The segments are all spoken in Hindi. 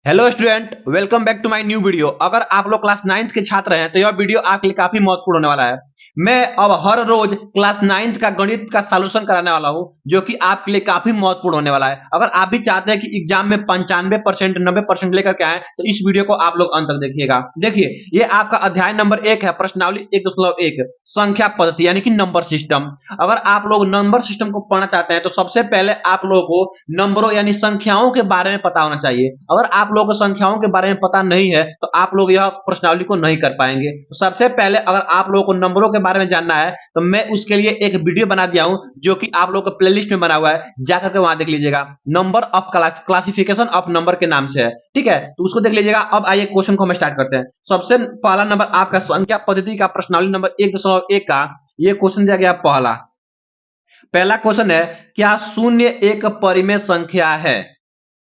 Hello student, welcome back to my new video. अगर आप लोग क्लास 9th के छात्र हैं तो यह वीडियो आपके लिए काफी महत्वपूर्ण होने वाला है। मैं अब हर रोज क्लास 9th का गणित का सॉल्यूशन कराने वाला हूं, जो कि आपके लिए काफी महत्वपूर्ण होने वाला है। अगर आप भी चाहते हैं कि एग्जाम में 95% 90% लेकर के आए तो इस वीडियो को आप लोग अंत तक देखिएगा। देखिए, ये आपका अध्याय नंबर 1 है, प्रश्नावली 1.1 संख्या पद्धति यानी कि नंबर सिस्टम। अगर आप लोग नंबर सिस्टम को पढ़ना चाहते हैं तो सबसे पहले आप लोगों को नंबरों यानी संख्याओं के बारे में पता होना चाहिए। अगर आप लोगों को संख्याओं के बारे में पता नहीं है तो आप लोग यह प्रश्नावली को नहीं कर पाएंगे। तो सबसे पहले अगर आप लोगों को नंबरों के बारे में जानना है तो मैं उसके लिए एक वीडियो बना दिया हूं, जो कि आप लोगों को प्लेलिस्ट में बना हुआ है, जाकर के वहां देख लीजिएगा। Number of classification of number के नाम से है, ठीक है, तो उसको देख लीजिएगा। अब आइए क्वेश्चन को हम स्टार्ट करते हैं। सबसे पहला नंबर आपका संख्या पद्धति का प्रश्नावली नंबर 1.1 का ये क्वेश्चन दिया गया। पहला क्वेश्चन है, क्या शून्य एक परिमेय संख्या है?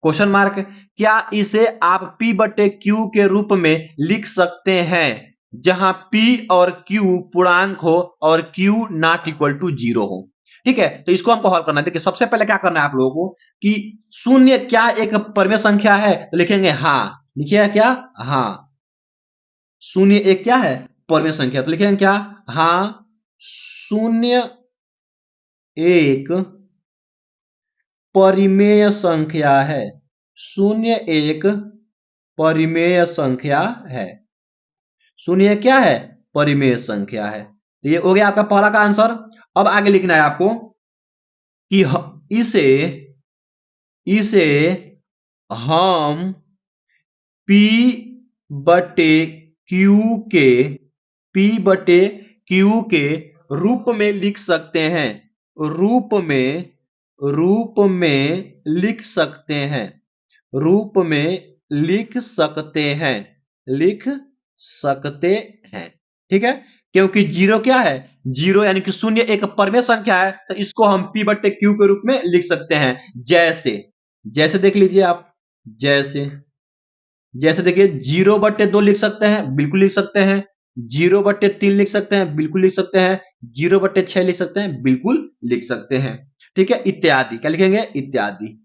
Question mark. क्या इसे आप P बटे Q के रूप में लिख सकते हैं, जहां P और Q पूर्णांक हो और Q नॉट इक्वल टू 0 हो? ठीक है, तो इसको हमको हल करना है। देखिए, सबसे पहले क्या करना है आप लोगों को कि शून्य क्या एक परिमेय संख्या है, तो लिखेंगे हाँ। लिखिएगा क्या? हाँ। शून्य एक क्या है? परिमेय संख्या। तो लिखेंगे क्या? हाँ, शून्य एक परिमेय संख्या है। शून्य एक परिमेय संख्या है। शून्य क्या है? परिमेय संख्या है। तो ये हो गया आपका पहला का आंसर। अब आगे लिखना है आपको कि इसे इसे हम P बटे Q के P बटे Q के रूप में लिख सकते हैं। रूप में लिख सकते हैं। रूप में लिख सकते हैं। लिख सकते हैं। ठीक है, क्योंकि जीरो क्या है? जीरो यानी कि शून्य एक परिमेय संख्या है, तो इसको हम P बटे Q के रूप में लिख सकते हैं। जैसे जैसे देख लीजिए आप। जैसे जैसे देखिए, 0/2 लिख सकते हैं, बिल्कुल लिख सकते हैं। 0/3 लिख सकते हैं, बिल्कुल लिख सकते हैं। 0/6 लिख सकते हैं, बिल्कुल लिख सकते हैं। ठीक है, इत्यादि। क्या लिखेंगे? इत्यादि।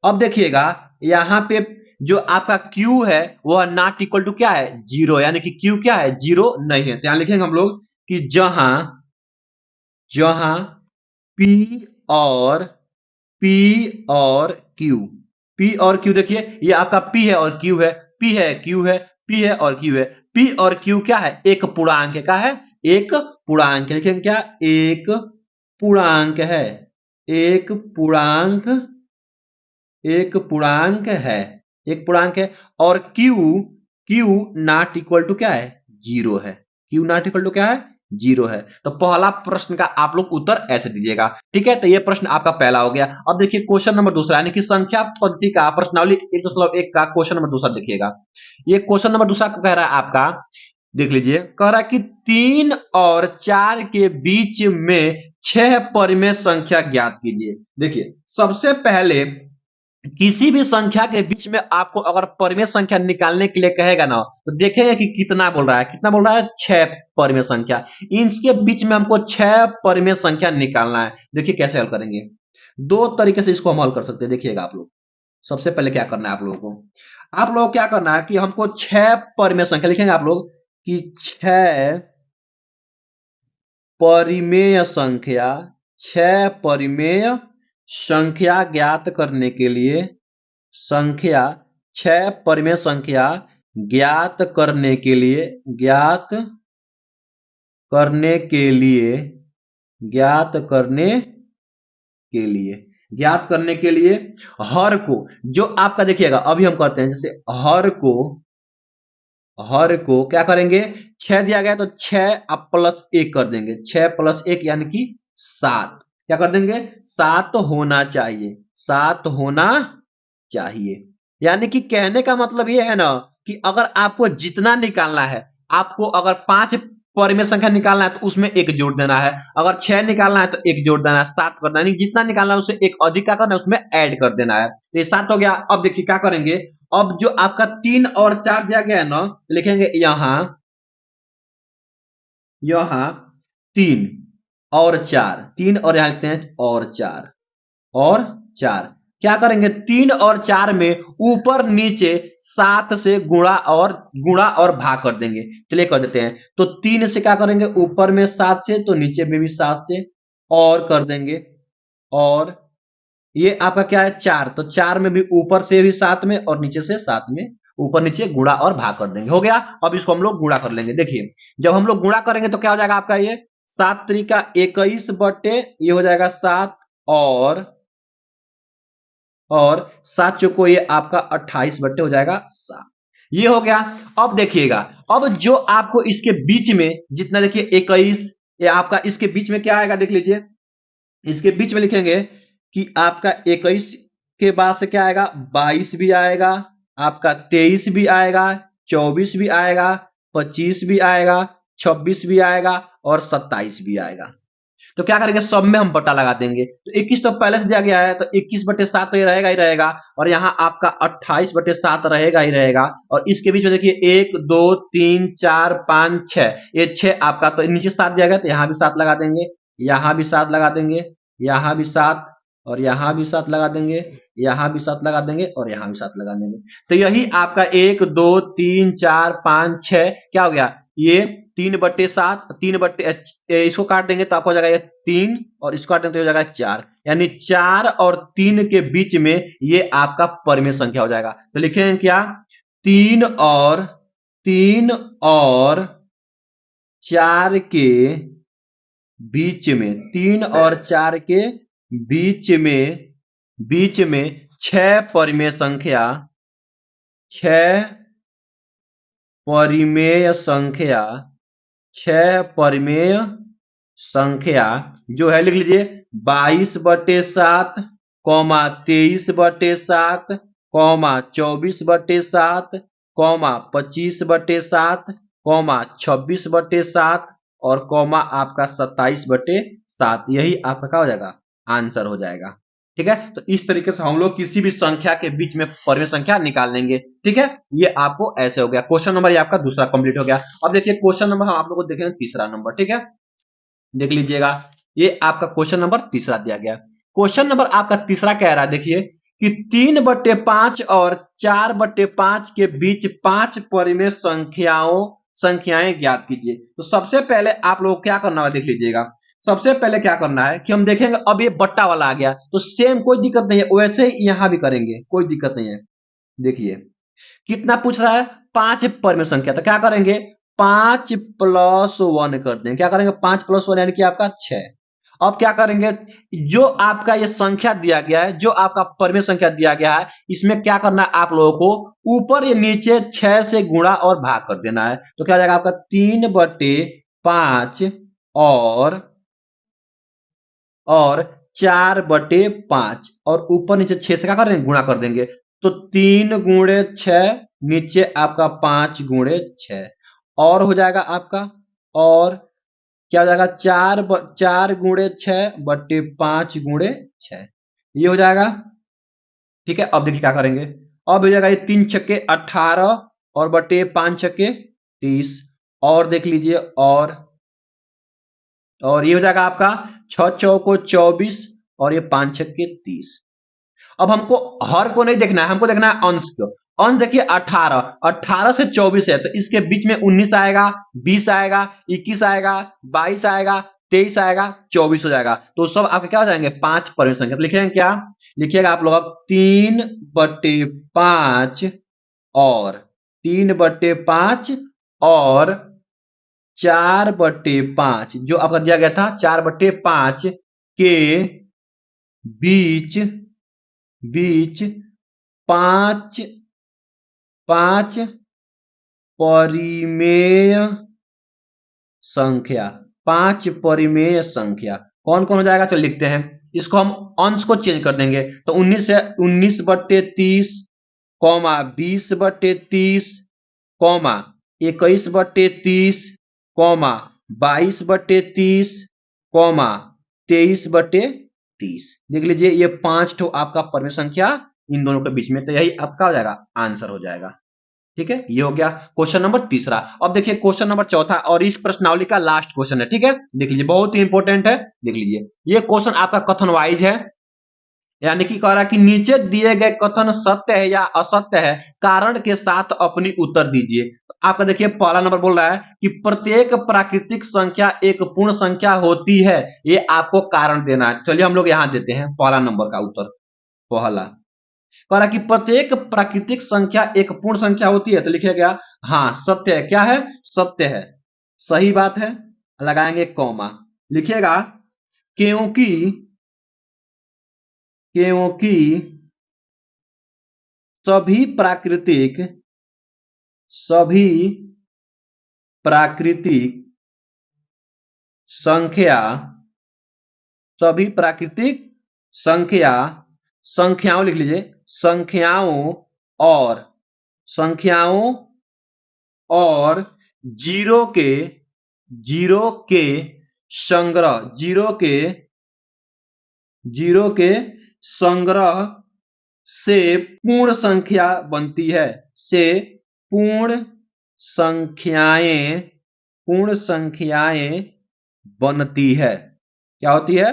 अब देखिएगा, यहां पे जो आपका Q है वह नॉट इक्वल टू क्या है? 0, यानी कि Q क्या है? 0 नहीं है। तो यहां लिखेंगे हम लोग कि जहां जहां P और P और Q। P और Q देखिए, ये आपका P है और Q है। P है, Q है, P है और Q है। P और Q क्या है? एक पूर्णांक है। क्या है? एक पूर्णांक है। लिखेंगे क्या? एक पूर्णांक है। एक पूर्णांक एक पूर्णांक है। एक पूर्णांक है। और Q नॉट इक्वल टू क्या है? 0 है। Q नॉट इक्वल टू क्या है? 0 है। तो पहला प्रश्न का आप लोग उत्तर ऐसे दीजिएगा। ठीक है, तो ये प्रश्न आपका पहला हो गया। अब देखिए क्वेश्चन नंबर दूसरा, यानी कि संख्या पद्धति का प्रश्नावली 1.1 का क्वेश्चन नंबर दूसरा देखिएगा। ये क्वेश्चन नंबर दूसरा कह रहा है आपका, देख लीजिए, कह रहा है कि 3 और 4 के बीच में 6 परिमेय संख्या ज्ञात कीजिए। देखिए, सबसे पहले किसी भी संख्या के बीच में आपको अगर परिमेय संख्या निकालने के लिए कहेगा ना, तो देखेंगे कि कितना बोल रहा है। कितना बोल रहा है? 6 परिमेय संख्या। इनके बीच में हमको 6 परिमेय संख्या निकालना है। देखिए कैसे हल करेंगे। दो तरीके से इसको हम हल कर सकते हैं। देखिएगा आप लोग, सबसे पहले क्या करना है आप लोग क्या करना है कि हमको 6 परिमेय संख्या लिखेंगे आप लोग कि 6 परिमेय संख्या 6 परिमेय संख्या ज्ञात करने के लिए संख्या 6 परिमेय संख्या ज्ञात करने के लिए ज्ञात करने के लिए ज्ञात करने के लिए ज्ञात करने के लिए हर को, जो आपका देखिएगा अभी हम करते हैं, जैसे हर को क्या करेंगे? 6 दिया गया तो 6 आप प्लस 1 कर देंगे। 6 प्लस 1 यानी कि 7। क्या कर देंगे? 7 होना चाहिए। 7 होना चाहिए। यानी कि कहने का मतलब ये है ना कि अगर आपको जितना निकालना है, आपको अगर 5 परिमेय संख्या निकालना है तो उसमें 1 जोड़ देना है। अगर 6 निकालना है तो 1 जोड़ देना है। 7 करना है, जितना निकालना है उससे 1 अधिक का करना है, उसमें ऐड कर देना है। तो ये 7 हो गया। अब देखिए क्या करेंगे। अब जो आपका 3 और 4 दिया गया है ना, लिखेंगे यहां 3 और 4। 3 और यहां लिखते हैं और 4 और 4। क्या करेंगे 3 और 4 में ऊपर नीचे 7 से गुणा और भाग कर देंगे। चलिए कर देते हैं। तो 3 से क्या करेंगे ऊपर में 7 से, तो नीचे में भी 7 से और कर देंगे। और ये आपका क्या है 4, तो 4 में भी ऊपर से भी 7 में और नीचे से 7 में ऊपर नीचे गुणा और भाग कर देंगे। हो गया। अब इसको हम लोग गुणा कर लेंगे। देखिए जब हम लोग गुणा करेंगे तो क्या हो जाएगा आपका ये 7 त्रिका 21 बटे ये हो जाएगा 7 और 7 चौको ये आपका 28 बटे हो जाएगा 7। ये हो गया। अब देखिएगा, अब जो आपको इसके बीच में जितना देखिए 21 ये आपका इसके बीच में क्या आएगा देख लीजिए। इसके बीच में लिखेंगे कि आपका 21 के बाद से क्या आएगा 22 भी आएगा, आपका 23 भी आएगा, 24 भी आएगा, 25 भी आएगा, 26 भी आएगा और 27 भी आएगा। तो क्या करेंगे सब में हम बटा लगा देंगे। तो 21 तो पहले से दिया गया है, तो 21 बटे 7 तो ये रहेगा ही रहेगा और यहाँ आपका 28 बटे 7 रहेगा ही रहेगा। और इसके बीच में देखिए 1 2 3 4 5 6, ये 6 आपका, तो नीचे 7 दिया गया तो यहाँ भी 7 लगा देंगे, यहाँ भी 7 लगा देंगे, यहाँ भी 7 और यहाँ भी 7 लगा देंगे, यहाँ भी 7 लगा देंगे और यहाँ भी 7 लगा देंगे। तो यही आपका 1 2 3 4 5 6 क्या हो गया ये 3/7, 3 इसको काट देंगे तो आपको हो जाएगा ये 3 और इसको काट देंगे तो हो जाएगा 4, यानी 4 और 3 के बीच में ये आपका परिमेय संख्या हो जाएगा। तो लिखेंगे क्या 3 और 4 के बीच में, 3 और 4 के बीच में 6 परिमेय संख्या, 6 परिमेय संख्या जो है लिख लीजिए 22/7, 23/7, 24/7, 25/7, 26/7 और आपका 27/7। यही आपका क्या हो जाएगा आंसर हो जाएगा। ठीक है, तो इस तरीके से हम लोग किसी भी संख्या के बीच में परिमेय संख्या निकाल लेंगे। ठीक है, ये आपको ऐसे हो गया। क्वेश्चन नंबर ये आपका दूसरा कंप्लीट हो गया। अब देखिए क्वेश्चन नंबर हम आप लोगों को देखेंगे तीसरा नंबर। ठीक है, देख लीजिएगा, ये आपका क्वेश्चन नंबर तीसरा दिया गया। क्वेश्चन नंबर आपका तीसरा कह रहा है देखिए कि 3/5 और 4/5 के बीच 5 परिमेय संख्याएं ज्ञात कीजिए। तो सबसे पहले आप लोग क्या करना है देख लीजिएगा। सबसे पहले क्या करना है कि हम देखेंगे, अब ये बट्टा वाला आ गया तो सेम कोई दिक्कत नहीं है, वैसे ही यहां भी करेंगे, कोई दिक्कत नहीं है। देखिए कितना पूछ रहा है 5 परिमेय संख्या, तो क्या करेंगे 5 + 1 कर देंगे। क्या करेंगे 5 + 1 यानी कि आपका 6। अब क्या करेंगे जो आपका ये संख्या दिया गया है, जो आपका परिमेय संख्या दिया गया है, इसमें क्या करना है आप लोगों को ऊपर या नीचे 6 से गुणा और भाग कर देना है। तो क्या हो जाएगा आपका 3/5 और 4/5 और ऊपर नीचे 6 से क्या कर देंगे गुणा कर देंगे। तो 3 × 6 नीचे आपका 5 × 6 और हो जाएगा आपका, और क्या हो जाएगा 4 × 6/5 × 6 ये हो जाएगा। ठीक है, अब देखिए क्या करेंगे। अब हो जाएगा ये 3 छक्के 18 और बटे 5 छक्के 30 और देख लीजिए, और ये हो जाएगा आपका 6 चौको 24 और ये 5 छक्के 30। अब हमको हर को नहीं देखना है, हमको देखना है अंश को। अंश देखिए 18 से 24 है, तो इसके बीच में 19 आएगा, 20 आएगा, 21 आएगा, 22 आएगा, 23 आएगा, 24 हो जाएगा। तो सब आपके क्या हो जाएंगे 5 परिमेय संख्या। तो लिखेंगे क्या, लिखिएगा आप लोग अब 3/5 और 3/5 और 4/5 जो आपका दिया गया था 4/5 के बीच 5 परिमेय संख्या, 5 परिमेय संख्या कौन कौन हो जाएगा। तो लिखते हैं इसको, हम अंश को चेंज कर देंगे। तो 19 है 19/30, 20/30, 21/30, 22/30, 23/30। देख लीजिए ये 5 ठो आपका परिमेय संख्या इन दोनों के बीच में, तो यही आपका हो जाएगा आंसर हो जाएगा। ठीक है, ये हो गया क्वेश्चन नंबर तीसरा। अब देखिए क्वेश्चन नंबर चौथा और इस प्रश्नावली का लास्ट क्वेश्चन है। ठीक है, देख लीजिए बहुत ही इंपॉर्टेंट है, देख लीजिए ये क्वेश्चन आपका कथन वाइज है। यानी कि कह रहा है कि नीचे दिए गए कथन सत्य है या असत्य है, कारण के साथ अपनी उत्तर दीजिए। तो आपका देखिए पहला नंबर बोल रहा है कि प्रत्येक प्राकृतिक संख्या एक पूर्ण संख्या होती है, ये आपको कारण देना है। चलिए हम लोग यहां देते हैं पहला नंबर का उत्तर। पहला कह रहा है कि प्रत्येक प्राकृतिक संख्या एक पूर्ण संख्या होती है, तो लिखिएगा हाँ सत्य है। क्या है? सत्य है, सही बात है। लगाएंगे कॉमा, लिखिएगा क्योंकि क्योंकि सभी प्राकृतिक संख्या सभी प्राकृतिक संख्या संख्याओं लिख लीजिए, और संख्याओं और जीरो के जीरो के संग्रह से पूर्ण संख्या बनती है। से पूर्ण संख्याएं बनती है। क्या होती है?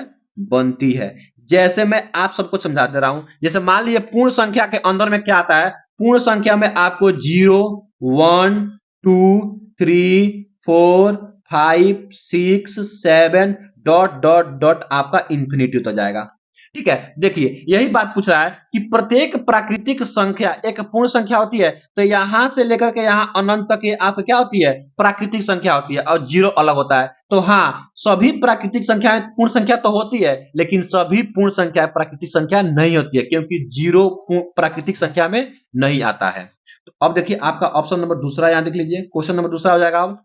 बनती है। जैसे मैं आप सबको समझा दे रहा हूं, जैसे मान लीजिए पूर्ण संख्या के अंदर में क्या आता है? पूर्ण संख्या में आपको 0, 1, 2, 3, 4, 5, 6, 7 डॉट डॉट डॉट आपका इंफिनिटी होता जाएगा। ठीक है, देखिए यही बात पूछ रहा है कि प्रत्येक प्राकृतिक संख्या एक पूर्ण संख्या होती है, तो यहां से लेकर के यहां अनंत तक ये आपकी क्या होती है? प्राकृतिक संख्या होती है, और जीरो अलग होता है। तो हाँ, सभी प्राकृतिक संख्याएं पूर्ण संख्या तो होती है, लेकिन सभी पूर्ण संख्या प्राकृतिक संख्या नहीं होती है, क्योंकि जीरो प्राकृतिक संख्या में नहीं आता है। तो अब देखिए आपका ऑप्शन नंबर दूसरा यहां देख लीजिए, क्वेश्चन नंबर दूसरा हो जाएगा। अब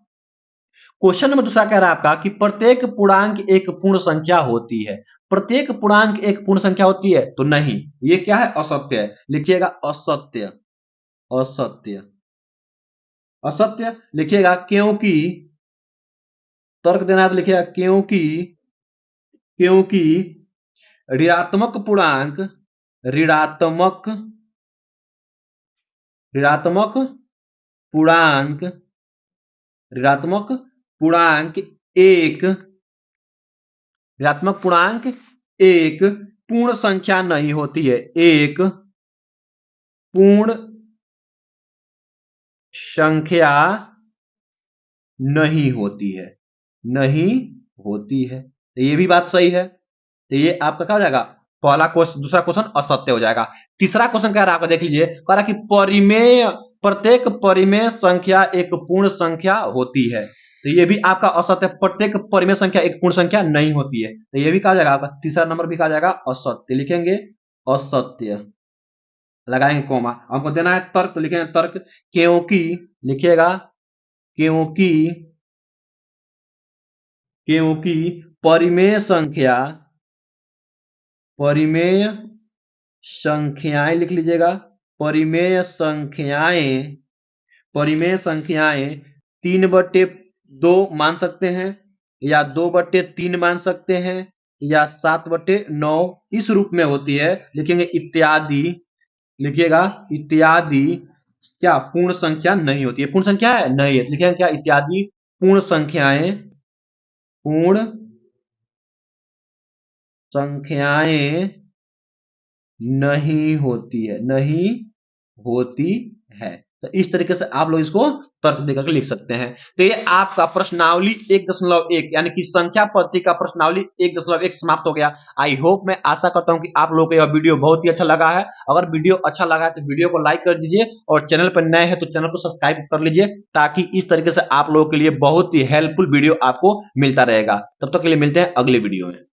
क्वेश्चन नंबर दूसरा कह रहा है आपका कि प्रत्येक पूर्णांक एक पूर्ण संख्या होती है। प्रत्येक पूर्णांक एक पूर्ण संख्या होती है, तो नहीं, ये क्या है? असत्य है। लिखिएगा असत्य। असत्य असत्य लिखिएगा, क्योंकि तर्क देना है तो लिखिएगा क्योंकि ऋणात्मक पूर्णांक ऋणात्मक ऋणात्मक पूर्णांक ऋणात्मक पूर्णांक एक ऋणात्मक पूर्णांक एक पूर्ण संख्या नहीं होती है। एक पूर्ण संख्या नहीं होती है। नहीं होती है, तो ये भी बात सही है। तो ये आपका क्या हो जाएगा? पहला क्वेश्चन, दूसरा क्वेश्चन असत्य हो जाएगा। तीसरा क्वेश्चन कह रहा है, आपको देख लीजिए, कह रहा है कि प्रत्येक परिमेय संख्या एक पूर्ण संख्या होती है, तो ये भी आपका असत्य। प्रत्येक परिमेय संख्या एक पूर्ण संख्या नहीं होती है, तो ये भी कहा जाएगा आपका तीसरा नंबर भी कहा जाएगा असत्य। लिखेंगे असत्य, लगाएंगे कोमा। हमको देना है तर्क, तो लिखेंगे तर्क क्योंकि, लिखिएगा क्योंकि क्योंकि परिमेय संख्याएं लिख लीजिएगा। परिमेय संख्याएं 3/2 मान सकते हैं, या 2/3 मान सकते हैं, या 7/9 इस रूप में होती है। लिखेंगे इत्यादि, लिखिएगा इत्यादि क्या पूर्ण संख्या नहीं होती है? पूर्ण संख्या है नहीं है, लिखेंगे क्या? इत्यादि पूर्ण संख्याएं नहीं होती है, नहीं होती है। तो इस तरीके से आप लोग इसको तर्क देकर के लिख सकते हैं। तो ये आपका प्रश्नावली 1.1 यानी कि संख्या पद्धति का प्रश्नावली 1.1 समाप्त हो गया। आई होप, मैं आशा करता हूं कि आप लोगों को यह वीडियो बहुत ही अच्छा लगा है। अगर वीडियो अच्छा लगा है तो वीडियो को लाइक कर दीजिए, और चैनल पर नए हैं तो चैनल को सब्सक्राइब कर लीजिए, ताकि इस तरीके से आप लोगों के लिए बहुत ही हेल्पफुल वीडियो आपको मिलता रहेगा। तब तक के लिए मिलते हैं अगले वीडियो में।